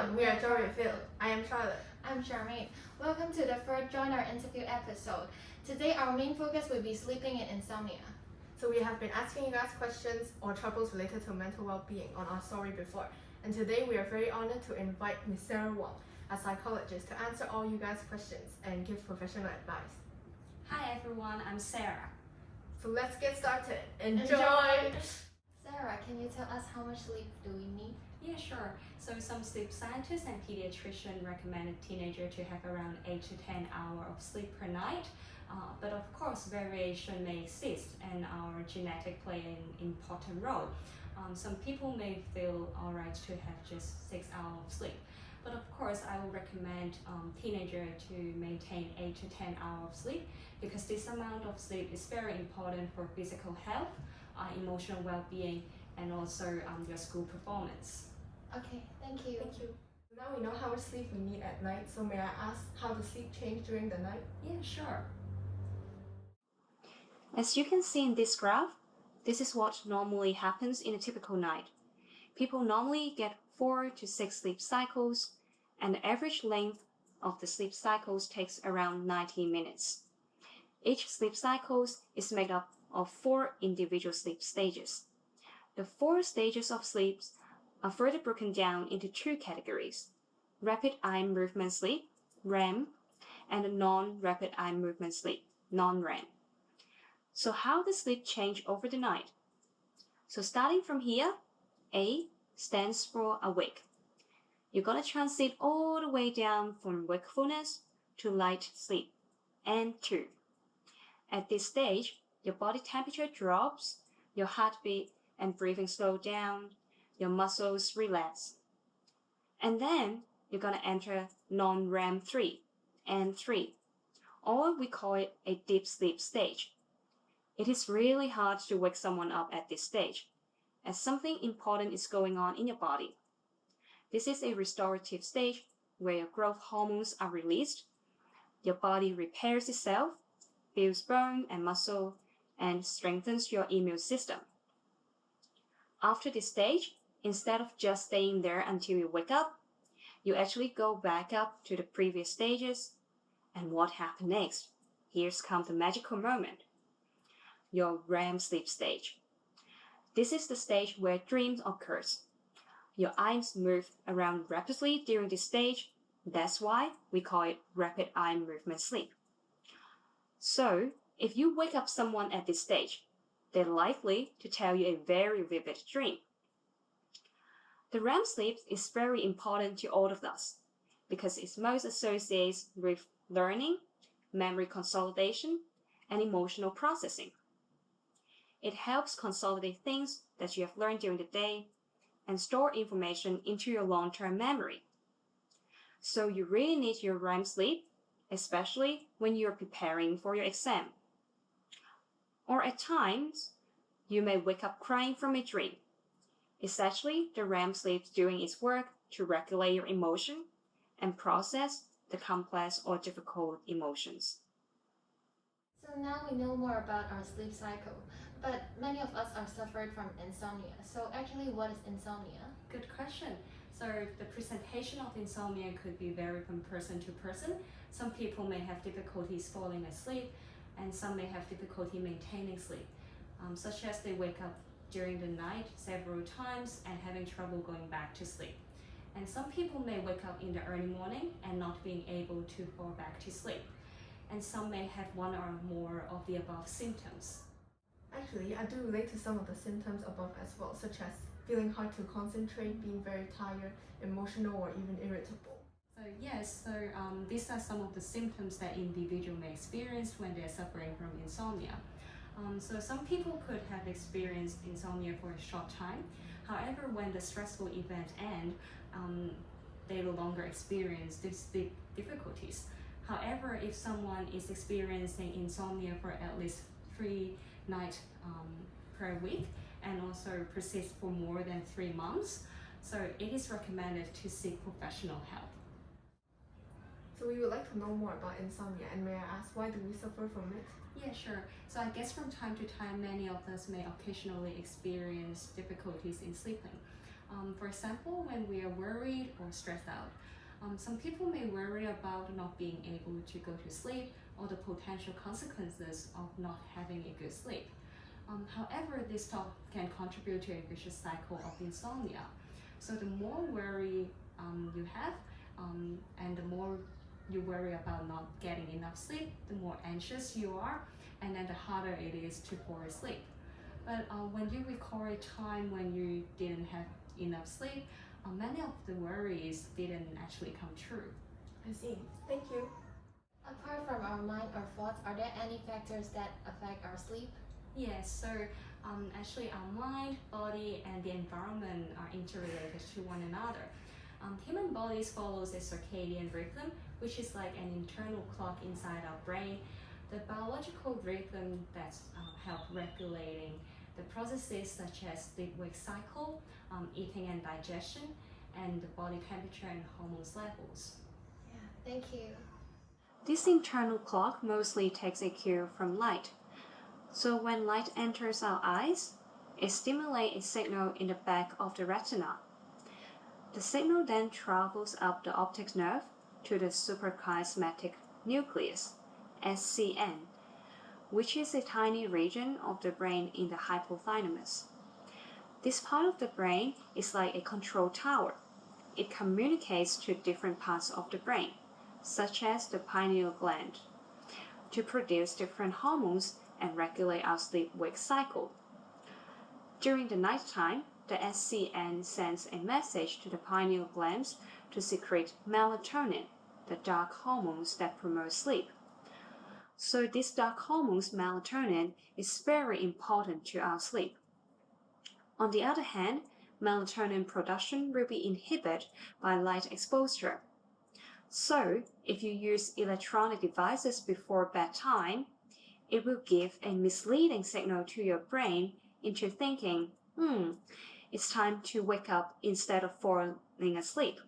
everyone, we are Joy.Refill. I am Charlotte. I'm Charmaine. Welcome to the third Join Our Interview episode. Today our main focus will be sleeping and insomnia. So we have been asking you guys questions or troubles related to mental well-being on our story before. And today we are very honored to invite Ms Sarah Wong, a psychologist, to answer all you guys' questions and give professional advice. Hi everyone, I'm Sarah. So let's get started. Enjoy! Sarah, can you tell us how much sleep do we need? Yeah, sure. So some sleep scientists and pediatricians recommend a teenager to have around 8 to 10 hours of sleep per night. But of course, variation may exist and our genetic play an important role. Some people may feel alright to have just 6 hours of sleep. But of course, I would recommend teenager to maintain 8 to 10 hours of sleep because this amount of sleep is very important for physical health, emotional well-being, and also your school performance. Okay, thank you. Now we know how much sleep we need at night, so may I ask how does sleep change during the night? Yeah, sure. As you can see in this graph, this is what normally happens in a typical night. People normally get 4 to 6 sleep cycles, and the average length of the sleep cycles takes around 90 minutes. Each sleep cycle is made up of 4 individual sleep stages. The 4 stages of sleep are further broken down into 2 categories: rapid eye movement sleep, REM, and non-rapid eye movement sleep, non-REM. So how does sleep change over the night? So starting from here, A stands for awake. You're going to transit all the way down from wakefulness to light sleep, and 2. At this stage, your body temperature drops, your heartbeat and breathing slow down, your muscles relax. And then you're going to enter non-REM 3 and 3, or we call it a deep sleep stage. It is really hard to wake someone up at this stage, as something important is going on in your body. This is a restorative stage where your growth hormones are released, your body repairs itself, builds bone and muscle, and strengthens your immune system. After this stage, instead of just staying there until you wake up, you actually go back up to the previous stages. And what happened next? Here's comes the magical moment. Your REM sleep stage. This is the stage where dreams occurs. Your eyes move around rapidly during this stage. That's why we call it rapid eye movement sleep. So, if you wake up someone at this stage, they're likely to tell you a very vivid dream. The REM sleep is very important to all of us because it's most associated with learning, memory consolidation, and emotional processing. It helps consolidate things that you have learned during the day and store information into your long-term memory. So you really need your REM sleep, especially when you're preparing for your exam. Or at times, you may wake up crying from a dream. It's actually the REM sleep doing its work to regulate your emotion and process the complex or difficult emotions. So now we know more about our sleep cycle, but many of us are suffering from insomnia. So actually, what is insomnia? Good question. So the presentation of insomnia could be vary from person to person. Some people may have difficulties falling asleep, and some may have difficulty maintaining sleep, such as they wake up during the night several times and having trouble going back to sleep. And some people may wake up in the early morning and not being able to fall back to sleep. And some may have one or more of the above symptoms. Actually, I do relate to some of the symptoms above as well, such as feeling hard to concentrate, being very tired, emotional, or even irritable. So yes, these are some of the symptoms that individual may experience when they're suffering from insomnia. So some people could have experienced insomnia for a short time. However, when the stressful event ends, they no longer experience these difficulties. However, if someone is experiencing insomnia for at least 3 nights per week and also persists for more than 3 months, so it is recommended to seek professional help. So we would like to know more about insomnia, and may I ask, why do we suffer from it? Yeah, sure. So I guess from time to time, many of us may occasionally experience difficulties in sleeping. For example, when we are worried or stressed out, some people may worry about not being able to go to sleep or the potential consequences of not having a good sleep. However, this thought can contribute to a vicious cycle of insomnia. So the more worry you have, and the more you worry about not getting enough sleep, the more anxious you are, and then the harder it is to fall asleep. But when you recall a time when you didn't have enough sleep, many of the worries didn't actually come true. I see. Thank you. Apart from our mind or thoughts, are there any factors that affect our sleep? Yes, so actually our mind, body, and the environment are interrelated to one another. Human bodies follows a circadian rhythm, which is like an internal clock inside our brain. The biological rhythm that's help regulating the processes such as sleep-wake cycle, eating and digestion, and the body temperature and hormones levels. Yeah, thank you. This internal clock mostly takes a cue from light. So when light enters our eyes, it stimulates a signal in the back of the retina. The signal then travels up the optic nerve to the suprachiasmatic nucleus, SCN, which is a tiny region of the brain in the hypothalamus. This part of the brain is like a control tower. It communicates to different parts of the brain, such as the pineal gland, to produce different hormones and regulate our sleep-wake cycle. During the nighttime, the SCN sends a message to the pineal glands to secrete melatonin, the dark hormones that promote sleep. So this dark hormone, melatonin, is very important to our sleep. On the other hand, melatonin production will be inhibited by light exposure. So, if you use electronic devices before bedtime, it will give a misleading signal to your brain into thinking, it's time to wake up instead of falling asleep.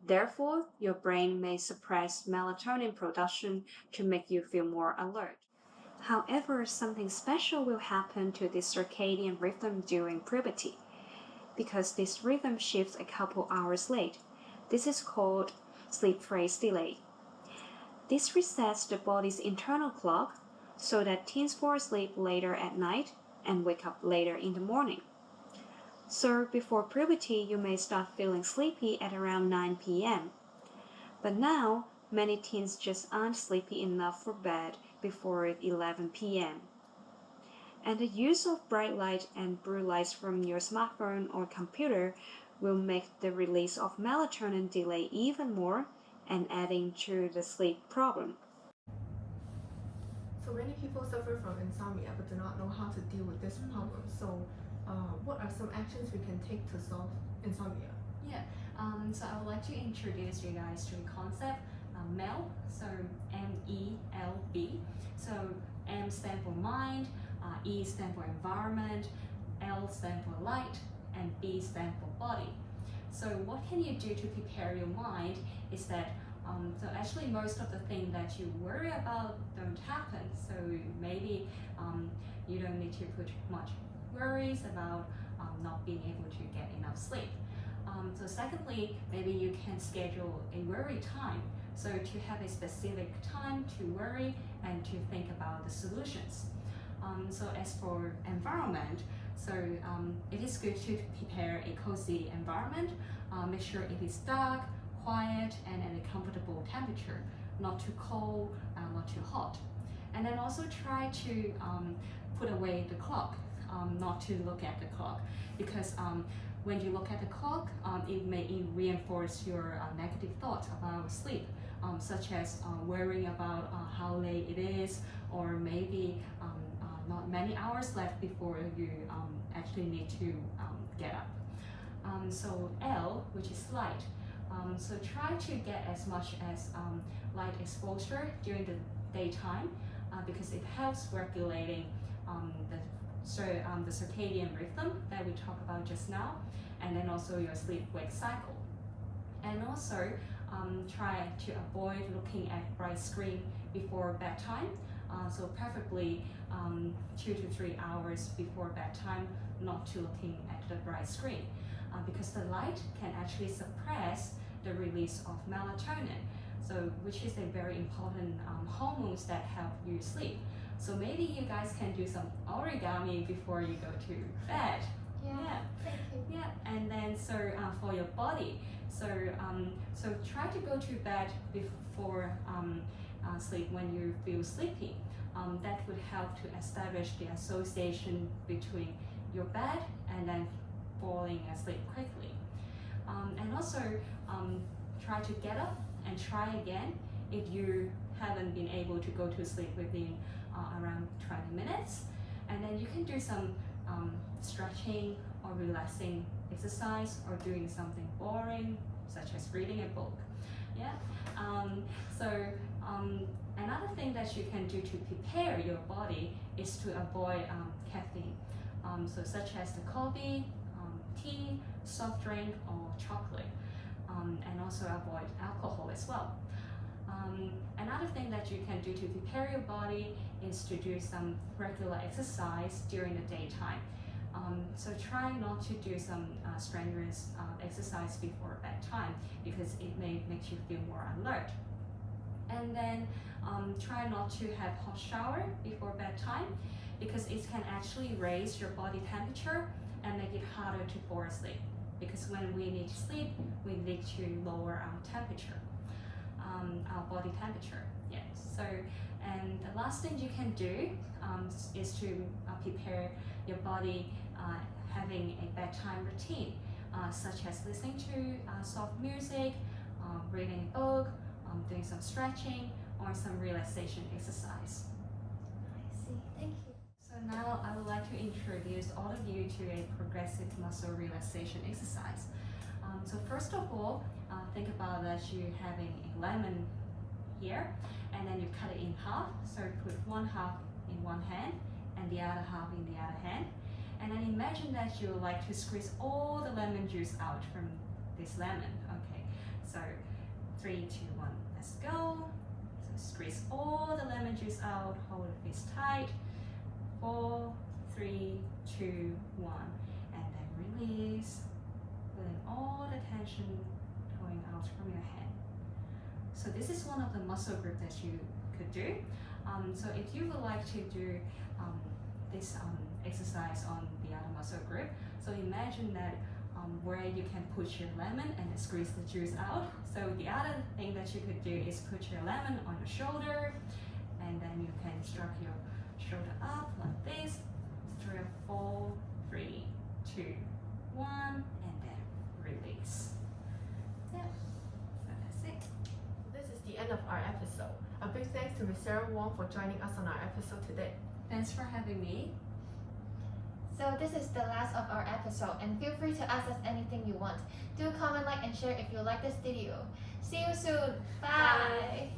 Therefore, your brain may suppress melatonin production to make you feel more alert. However, something special will happen to this circadian rhythm during puberty, because this rhythm shifts a couple hours late. This is called sleep phase delay. This resets the body's internal clock so that teens fall asleep later at night and wake up later in the morning. So before puberty, you may start feeling sleepy at around 9 p.m. But now, many teens just aren't sleepy enough for bed before 11 p.m. And the use of bright light and blue lights from your smartphone or computer will make the release of melatonin delay even more and adding to the sleep problem. So many people suffer from insomnia but do not know how to deal with this problem. So what are some actions we can take to solve insomnia? Yeah, so I would like to introduce you guys to the concept MELB, so M-E-L-B. So M stands for mind, E stands for environment, L stands for light, and B stands for body. So what can you do to prepare your mind is that so actually most of the things that you worry about don't happen. So maybe you don't need to put much worries about not being able to get enough sleep. So secondly, maybe you can schedule a worry time. So to have a specific time to worry and to think about the solutions. So as for environment, so it is good to prepare a cozy environment. Make sure it is dark, quiet, and at a comfortable temperature, not too cold, not too hot. And then also try to put away the clock, not to look at the clock, because when you look at the clock, it may reinforce your negative thoughts about sleep, such as worrying about how late it is, or maybe not many hours left before you actually need to get up. So L, which is light. So try to get as much as light exposure during the daytime because it helps regulating the circadian rhythm that we talked about just now, and then also your sleep-wake cycle. And also try to avoid looking at bright screen before bedtime. So preferably 2 to 3 hours before bedtime, not to looking at the bright screen. because the light can actually suppress the release of melatonin, so which is a very important hormones that help you sleep. So maybe you guys can do some origami before you go to bed. Yeah. Thank you. Yeah, and then so for your body, so try to go to bed before sleep when you feel sleepy. That would help to establish the association between your bed and then falling asleep quickly. And also try to get up and try again if you haven't been able to go to sleep within around 20 minutes. And then you can do some stretching or relaxing exercise or doing something boring such as reading a book. Yeah. Another thing that you can do to prepare your body is to avoid caffeine, such as the coffee, tea, soft drink, or chocolate, and also avoid alcohol as well. Another thing that you can do to prepare your body is to do some regular exercise during the daytime. So try not to do some strenuous exercise before bedtime because it may make you feel more alert. And then try not to have hot shower before bedtime because it can actually raise your body temperature and make it harder to fall asleep. Because when we need to sleep, we need to lower our temperature, our body temperature. Yeah. So, and the last thing you can do is to prepare your body having a bedtime routine, such as listening to soft music, reading a book, doing some stretching, or some relaxation exercise. I see. Thank you. So now I would like to introduce all of you to a progressive muscle relaxation exercise. So first of all, think about that you're having a lemon here, and then you cut it in half. So put one half in one hand and the other half in the other hand. And then imagine that you would like to squeeze all the lemon juice out from this lemon. Okay, so 3, 2, 1, let's go. So squeeze all the lemon juice out, hold the fist tight. 4, 3, 2, 1, and then release, feeling all the tension going out from your hand. So this is one of the muscle groups that you could do. So if you would like to do this exercise on the other muscle group, so imagine that where you can put your lemon and squeeze the juice out. So the other thing that you could do is put your lemon on your shoulder, and then you can stroke your shoulder up like this. 3, 4, 3, 2, 1, and then release. Yeah, so that's it. This is the end of our episode. A big thanks to Ms Sarah Wong for joining us on our episode today. Thanks for having me. So this is the last of our episode, and feel free to ask us anything you want. Do comment, like, and share if you like this video. See you soon. Bye.